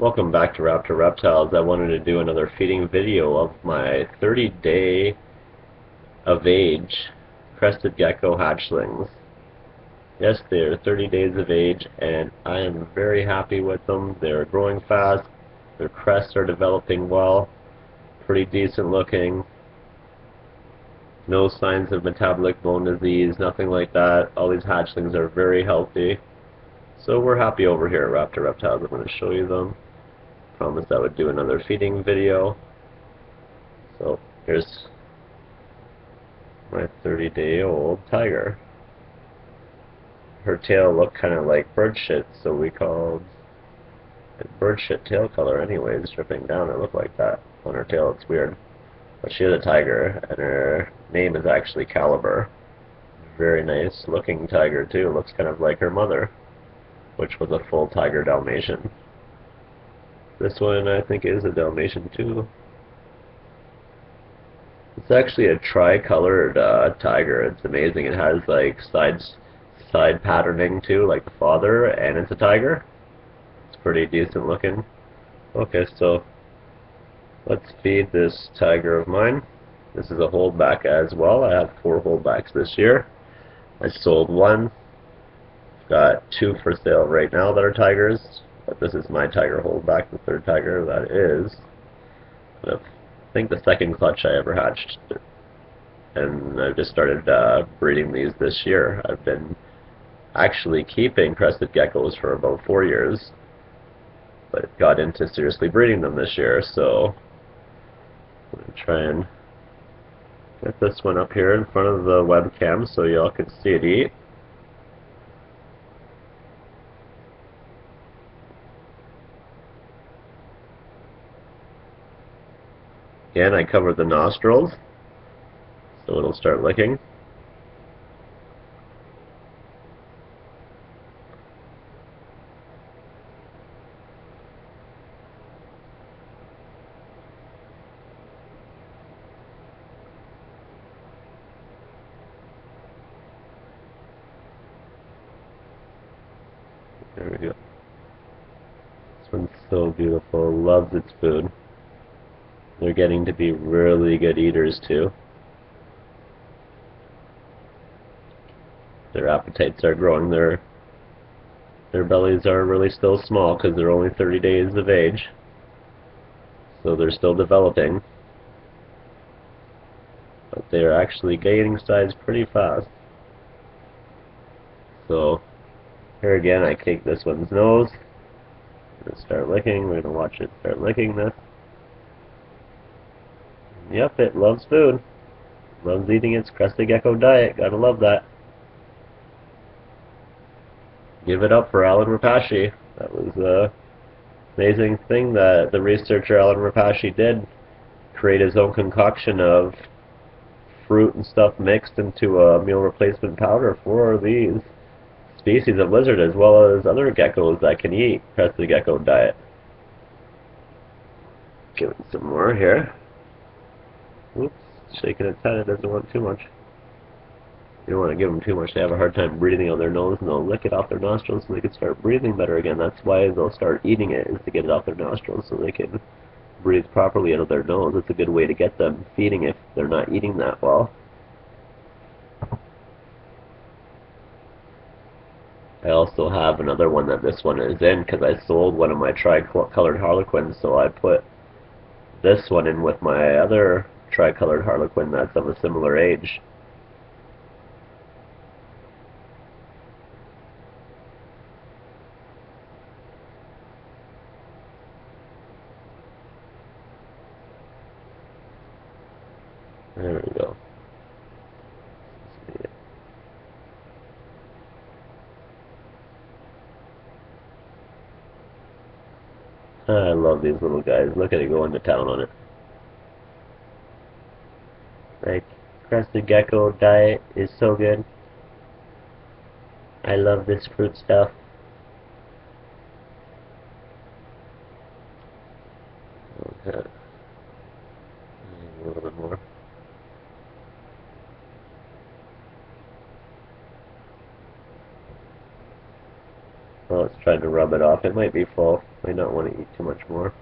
Welcome back to Raptor Reptiles. I wanted to do another feeding video of my 30-day of age crested gecko hatchlings. Yes, they are 30 days of age and I am very happy with them. They're growing fast, their crests are developing well, pretty decent looking, no signs of metabolic bone disease, nothing like that. All these hatchlings are very healthy. So we're happy over here at Raptor Reptiles. I'm going to show you them. Promised I would do another feeding video. So here's my 30-day-old tiger. Her tail looked kind of like bird shit, so we called it bird shit tail color anyways, dripping down. It looked like that on her tail. It's weird. But she is a tiger, and her name is actually Caliber. Very nice looking tiger too. Looks kind of like her mother, which was a full tiger Dalmatian. This one I think is a Dalmatian too. It's actually a tri-colored tiger. It's amazing. It has like side patterning too, like the father, and it's a tiger. It's pretty decent looking. Okay, so let's feed this tiger of mine. This is a holdback as well. I have 4 holdbacks this year. I sold one. Got 2 for sale right now that are tigers. But this is my tiger holdback, the 3rd tiger that is. I think the 2nd clutch I ever hatched. And I've just started breeding these this year. I've been actually keeping crested geckos for about 4 years, but got into seriously breeding them this year, so I'm going to try and get this one up here in front of the webcam so y'all can see it eat. Again, I cover the nostrils, so it'll start licking. There we go. This one's so beautiful, loves its food. They're getting to be really good eaters too. Their appetites are growing. Their bellies are really still small because they're only 30 days of age. So they're still developing. But they're actually gaining size pretty fast. So here again, I take this one's nose. I'm going to start licking. We're going to watch it start licking this. Yep, it loves food. Loves eating its crested gecko diet. Gotta love that. Give it up for Alan Rapace. That was an amazing thing that the researcher Alan Rapace did. Create his own concoction of fruit and stuff mixed into a meal replacement powder for these species of lizard as well as other geckos that can eat crested gecko diet. Give it some more here. Oops, shaking its head, it doesn't want too much. You don't want to give them too much. They have a hard time breathing out their nose, and they'll lick it off their nostrils so they can start breathing better again. That's why they'll start eating it, is to get it off their nostrils so they can breathe properly out of their nose. It's a good way to get them feeding if they're not eating that well. I also have another one that this one is in because I sold one of my tri-colored harlequins, so I put this one in with my other tri-colored harlequin that's of a similar age. There we go. I love these little guys. Look at it going to town on it. Like, crested gecko diet is so good. I love this fruit stuff. Okay. A little bit more. Well, it's trying to rub it off. It might be full. Might not want to eat too much more.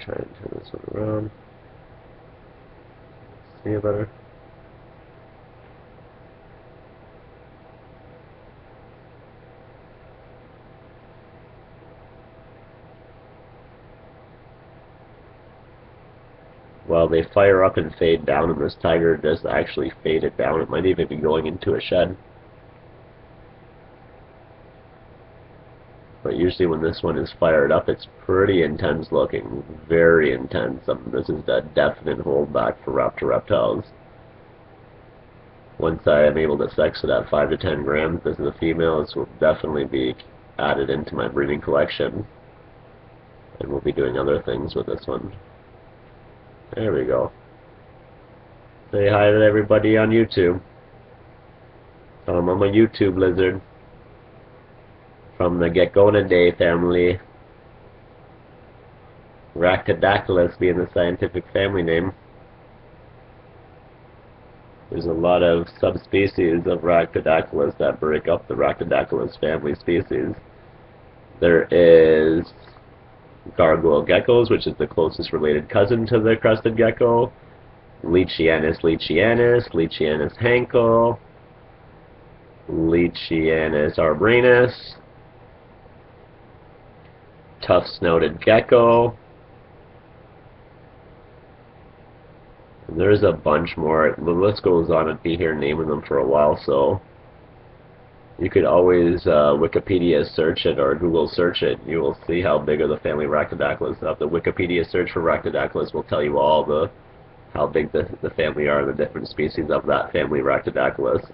Try and turn this one around. See you better. While they fire up and fade down, and this tiger does actually fade it down. It might even be going into a shed. But usually when this one is fired up, it's pretty intense looking, very intense. This is a definite holdback for raptor reptiles. Once I am able to sex it at 5 to 10 grams, this is a female. This will definitely be added into my breeding collection. And we'll be doing other things with this one. There we go. Say hi to everybody on YouTube. Tell them I'm a YouTube lizard. From the Geckonidae family. Rhactodactylus being the scientific family name. There's a lot of subspecies of Rhactodactylus that break up the Rhactodactylus family species. There is gargoyle geckos, which is the closest related cousin to the crested gecko. Leachianus leachianus, Leachianus hankel, Leachianus arbrinus, tough-snouted gecko. And there's a bunch more. The list goes on. I'd be here naming them for a while, so you could always Wikipedia search it or Google search it. You will see how big are the family Rhactodactylus. The Wikipedia search for Rhactodactylus will tell you all how big the family are, the different species of that family Rhactodactylus.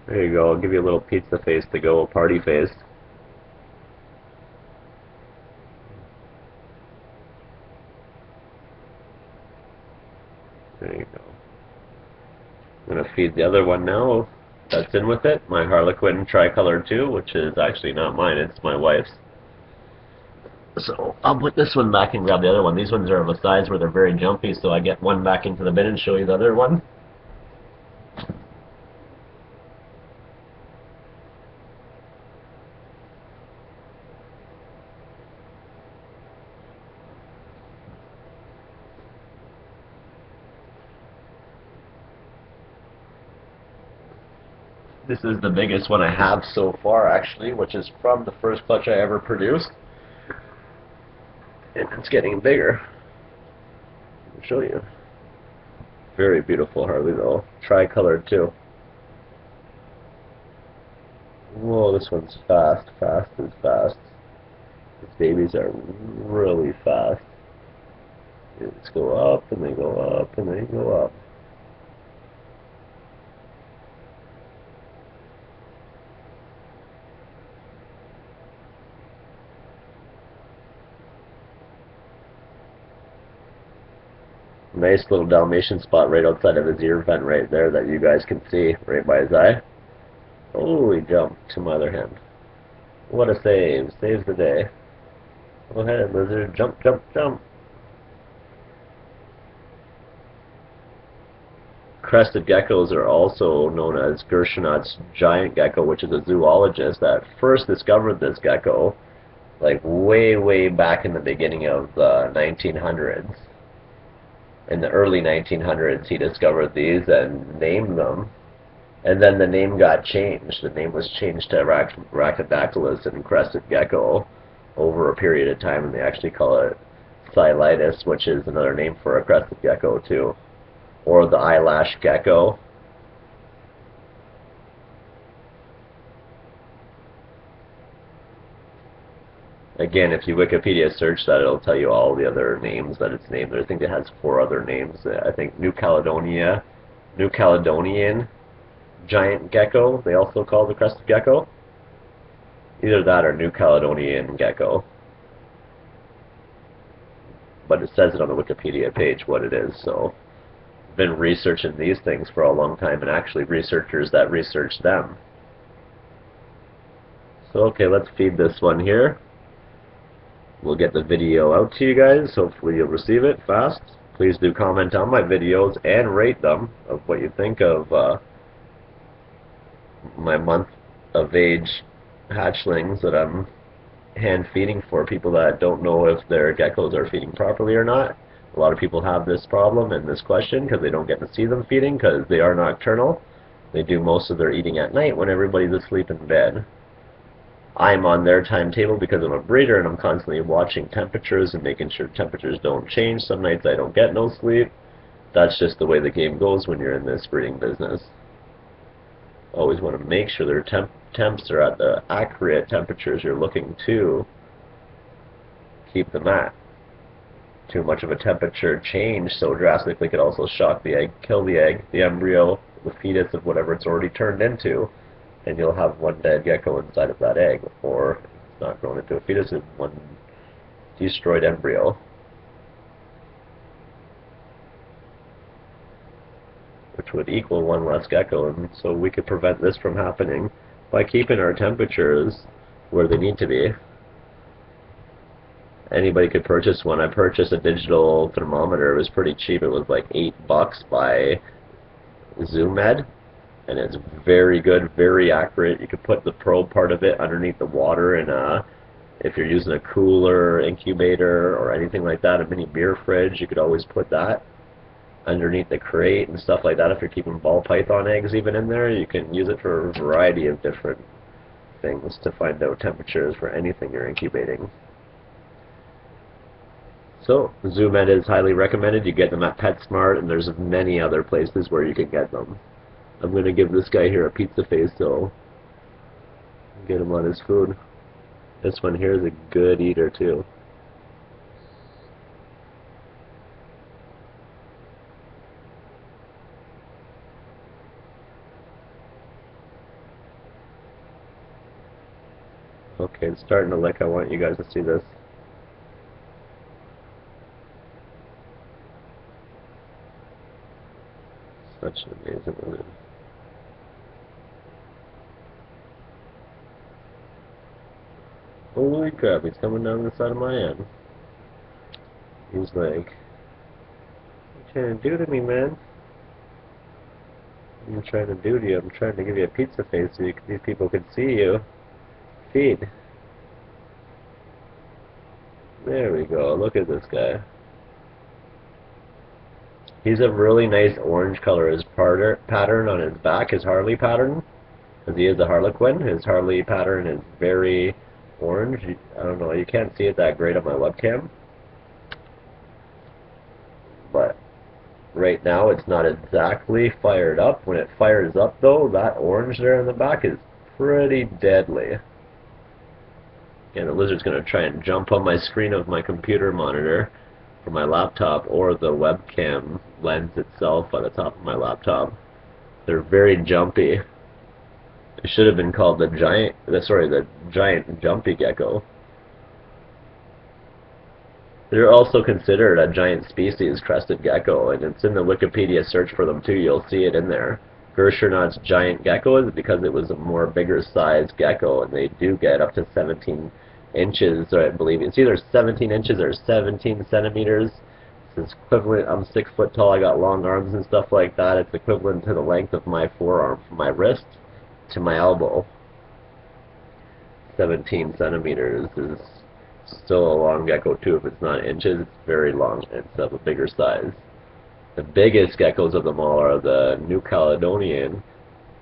There you go. I'll give you a little pizza face to go, party face. There you go. I'm going to feed the other one now. That's in with it. My Harlequin tricolor too, which is actually not mine, it's my wife's. So I'll put this one back and grab the other one. These ones are of a size where they're very jumpy, so I get one back into the bin and show you the other one. This is the biggest one I have so far, actually, which is from the first clutch I ever produced. And it's getting bigger. I'll show you. Very beautiful Harley, though. Tricolored, too. Whoa, this one's fast. Fast is fast. These babies are really fast. They just go up, and they go up, and they go up. Nice little Dalmatian spot right outside of his ear vent right there that you guys can see right by his eye. Oh, he jumped to my other hand. What a save. Saves the day. Go ahead, lizard. Jump, jump, jump. Crested geckos are also known as Gershonot's giant gecko, which is a zoologist that first discovered this gecko like way back in the beginning of the 1900s. In the early 1900s, he discovered these and named them. And then the name got changed. The name was changed to Rhactodactylus and crested gecko over a period of time, and they actually call it Cylitis, which is another name for a crested gecko too, or the eyelash gecko. Again, if you Wikipedia search that, it'll tell you all the other names that it's named. I think it has 4 other names. I think New Caledonian giant gecko, they also call the crested gecko. Either that or New Caledonian gecko. But it says it on the Wikipedia page what it is, so I've been researching these things for a long time, and actually researchers that research them. So okay, let's feed this one here. we'll get the video out to you guys. Hopefully you'll receive it fast. Please do comment on my videos and rate them of what you think of my month of age hatchlings that I'm hand feeding for people that don't know if their geckos are feeding properly or not. A lot of people have this problem and this question because they don't get to see them feeding because they are nocturnal. They do most of their eating at night when everybody's asleep in bed. I'm on their timetable because I'm a breeder and I'm constantly watching temperatures and making sure temperatures don't change. Some nights I don't get no sleep. That's just the way the game goes when you're in this breeding business. Always want to make sure their temps are at the accurate temperatures you're looking to keep them at. Too much of a temperature change so drastically could also shock the egg, kill the egg, the embryo, the fetus of whatever it's already turned into, and you'll have one dead gecko inside of that egg, or it's not grown into a fetus and one destroyed embryo. Which would equal one less gecko, and so we could prevent this from happening by keeping our temperatures where they need to be. Anybody could purchase one. I purchased a digital thermometer. It was pretty cheap. It was like $8 by ZoomEd, and it's very good, very accurate. You could put the probe part of it underneath the water, and if you're using a cooler, incubator, or anything like that, a mini beer fridge, you could always put that underneath the crate and stuff like that. If you're keeping ball python eggs even in there, you can use it for a variety of different things to find out temperatures for anything you're incubating. So, ZoomEd is highly recommended. You get them at PetSmart, and there's many other places where you can get them. I'm going to give this guy here a pizza face, so get him on his food. This one here is a good eater, too. Okay, it's starting to lick. I want you guys to see this. Such an amazing lizard. Holy crap, he's coming down the side of my hand. He's like, what you trying to do to me, man? I'm trying to do to you. I'm trying to give you a pizza face so these people can see you. Feed. There we go. Look at this guy. He's a really nice orange color. His pattern on his back, his Harley pattern, because he is a Harlequin, his Harley pattern is very orange. I don't know, you can't see it that great on my webcam. But right now it's not exactly fired up. When it fires up though, that orange there in the back is pretty deadly. And the lizard's going to try and jump on my screen of my computer monitor for my laptop, or the webcam lens itself on the top of my laptop. They're very jumpy. It should have been called the giant jumpy gecko. They're also considered a giant species, crested gecko, and it's in the Wikipedia search for them too. You'll see it in there. Gerschernaut's giant gecko is because it was a more bigger size gecko, and they do get up to 17 inches, or I believe it's either 17 inches or 17 centimeters. It's equivalent. I'm 6 foot tall. I got long arms and stuff like that. It's equivalent to the length of my forearm from my wrist to my elbow. 17 centimeters is still a long gecko too. If it's not inches, it's very long. It's of a bigger size. The biggest geckos of them all are the New Caledonian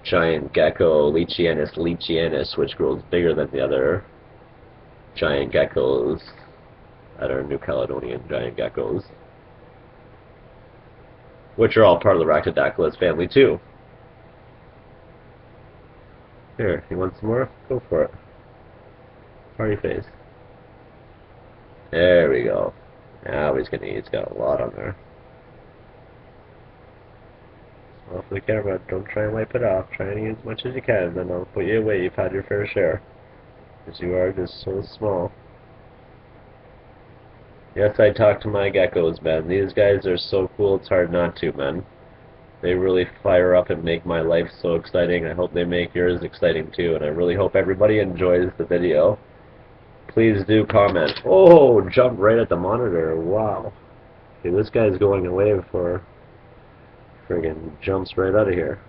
giant gecko, Leachianus, which grows bigger than the other giant geckos that are New Caledonian giant geckos, which are all part of the Rhactodactylus family too. Here, you want some more? Go for it. Party face. There we go. Now he's gonna eat. He's got a lot on there. Off the camera. Don't try and wipe it off. Try and eat as much as you can, then I'll put you away. You've had your fair share. Because you are just so small. Yes, I talk to my geckos, man. These guys are so cool, it's hard not to, man. They really fire up and make my life so exciting. I hope they make yours exciting too, and I really hope everybody enjoys the video. please do comment. Oh, jump right at the monitor. Wow. Okay, this guy's going away before friggin' jumps right out of here.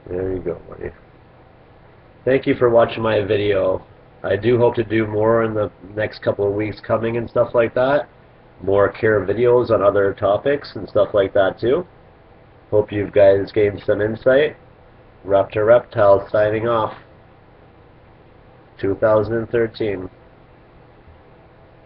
There you go, buddy. Thank you for watching my video. I do hope to do more in the next couple of weeks coming and stuff like that. More care videos on other topics and stuff like that too. Hope you guys gained some insight. Raptor Reptile signing off. 2013.